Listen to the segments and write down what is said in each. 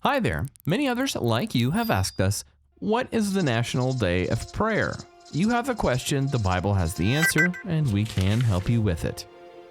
Hi there. Many others like you have asked us, what is the National Day of Prayer? You have a question, the Bible has the answer, and we can help you with it.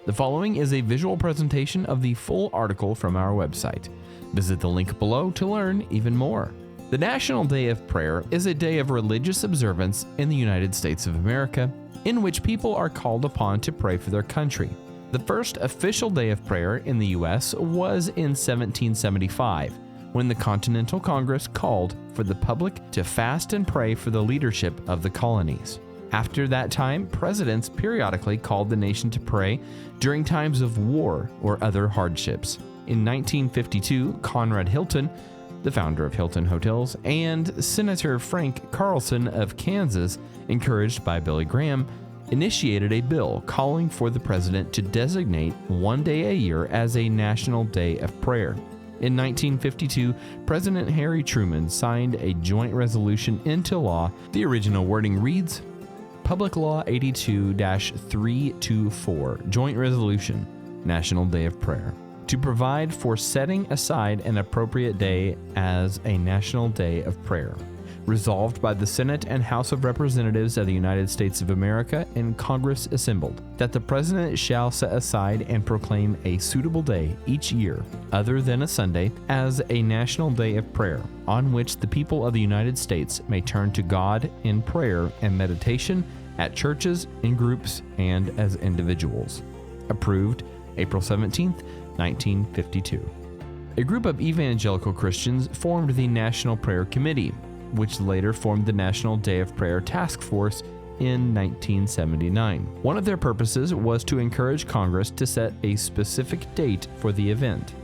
The following is a visual presentation of the full article from our website. Visit the link below to learn even more. The National Day of Prayer is a day of religious observance in the United States of America in which people are called upon to pray for their country. The first official day of prayer in the U.S. was in 1775, when the Continental Congress called for the public to fast and pray for the leadership of the colonies. After that time, presidents periodically called the nation to pray during times of war or other hardships. In 1952, Conrad Hilton, the founder of Hilton Hotels, and Senator Frank Carlson of Kansas, encouraged by Billy Graham, initiated a bill calling for the president to designate one day a year as a National Day of Prayer. In 1952, President Harry Truman signed a joint resolution into law. The original wording reads, Public Law 82-324, Joint Resolution, National Day of Prayer, to provide for setting aside an appropriate day as a National Day of Prayer. Resolved by the Senate and House of Representatives of the United States of America and Congress assembled, that the President shall set aside and proclaim a suitable day each year, other than a Sunday, as a National Day of Prayer, on which the people of the United States may turn to God in prayer and meditation at churches, in groups, and as individuals. Approved April 17, 1952. A group of evangelical Christians formed the National Prayer Committee, which later formed the National Day of Prayer Task Force in 1979. One of their purposes was to encourage Congress to set a specific date for the event.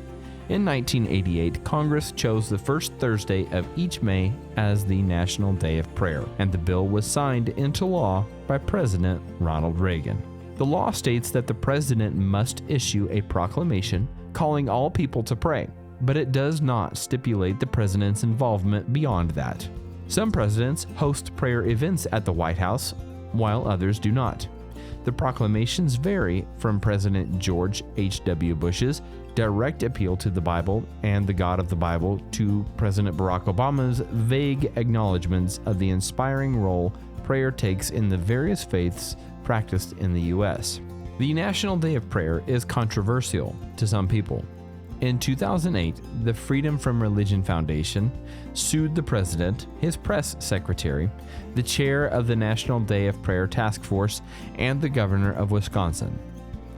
In 1988, Congress chose the first Thursday of each May as the National Day of Prayer, and the bill was signed into law by President Ronald Reagan. The law states that the president must issue a proclamation calling all people to pray, but it does not stipulate the president's involvement beyond that. Some presidents host prayer events at the White House, while others do not. The proclamations vary from President George H.W. Bush's direct appeal to the Bible and the God of the Bible to President Barack Obama's vague acknowledgments of the inspiring role prayer takes in the various faiths practiced in the U.S. The National Day of Prayer is controversial to some people. In 2008, the Freedom from Religion Foundation sued the president, his press secretary, the chair of the National Day of Prayer Task Force, and the governor of Wisconsin.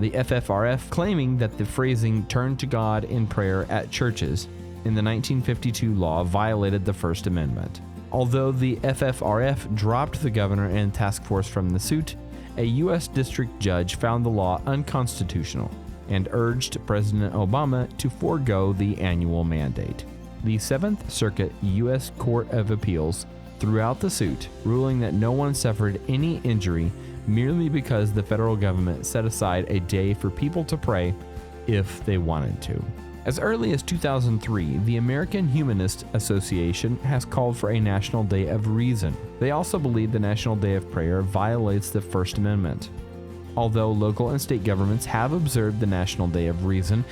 The FFRF claiming that the phrasing "turn to God in prayer at churches" in the 1952 law violated the First Amendment. Although the FFRF dropped the governor and task force from the suit, a U.S. district judge found the law unconstitutional and urged President Obama to forego the annual mandate. The Seventh Circuit U.S. Court of Appeals threw out the suit, ruling that no one suffered any injury merely because the federal government set aside a day for people to pray if they wanted to. As early as 2003, the American Humanist Association has called for a National Day of Reason. They also believe the National Day of Prayer violates the First Amendment. Although local and state governments have observed the National Day of Reason,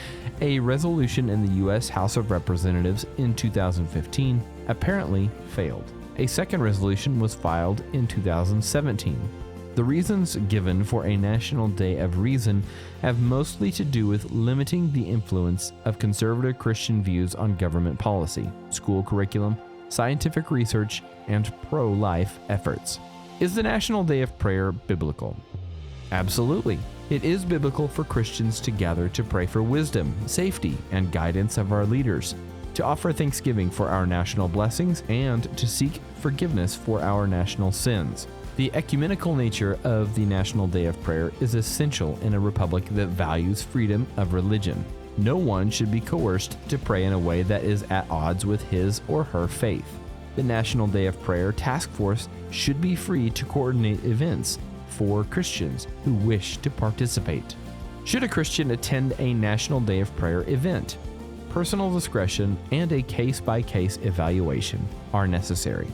a resolution in the U.S. House of Representatives in 2015 apparently failed. A second resolution was filed in 2017. The reasons given for a National Day of Reason have mostly to do with limiting the influence of conservative Christian views on government policy, school curriculum, scientific research, and pro-life efforts. Is the National Day of Prayer biblical? Absolutely. It is biblical for Christians to gather to pray for wisdom, safety, and guidance of our leaders, to offer thanksgiving for our national blessings, and to seek forgiveness for our national sins. The ecumenical nature of the National Day of Prayer is essential in a republic that values freedom of religion. No one should be coerced to pray in a way that is at odds with his or her faith. The National Day of Prayer Task Force should be free to coordinate events for Christians who wish to participate. Should a Christian attend a National Day of Prayer event? Personal discretion and a case-by-case evaluation are necessary,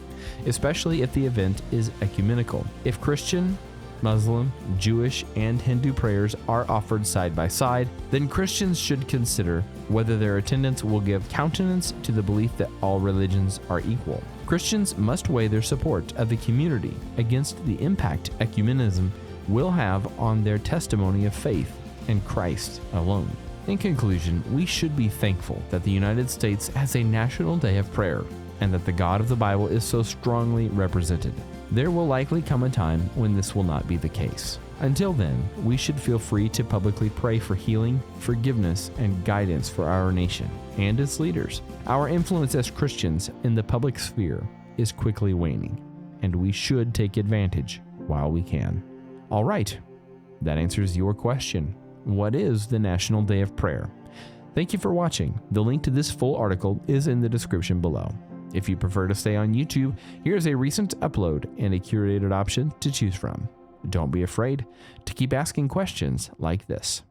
especially if the event is ecumenical. If Christian Muslim, Jewish, and Hindu prayers are offered side by side, then Christians should consider whether their attendance will give countenance to the belief that all religions are equal. Christians must weigh their support of the community against the impact ecumenism will have on their testimony of faith in Christ alone. In conclusion, we should be thankful that the United States has a National Day of Prayer and that the God of the Bible is so strongly represented. There will likely come a time when this will not be the case. Until then, we should feel free to publicly pray for healing, forgiveness, and guidance for our nation and its leaders. Our influence as Christians in the public sphere is quickly waning, and we should take advantage while we can. All right, that answers your question. What is the National Day of Prayer? Thank you for watching. The link to this full article is in the description below. If you prefer to stay on YouTube, here's a recent upload and a curated option to choose from. Don't be afraid to keep asking questions like this.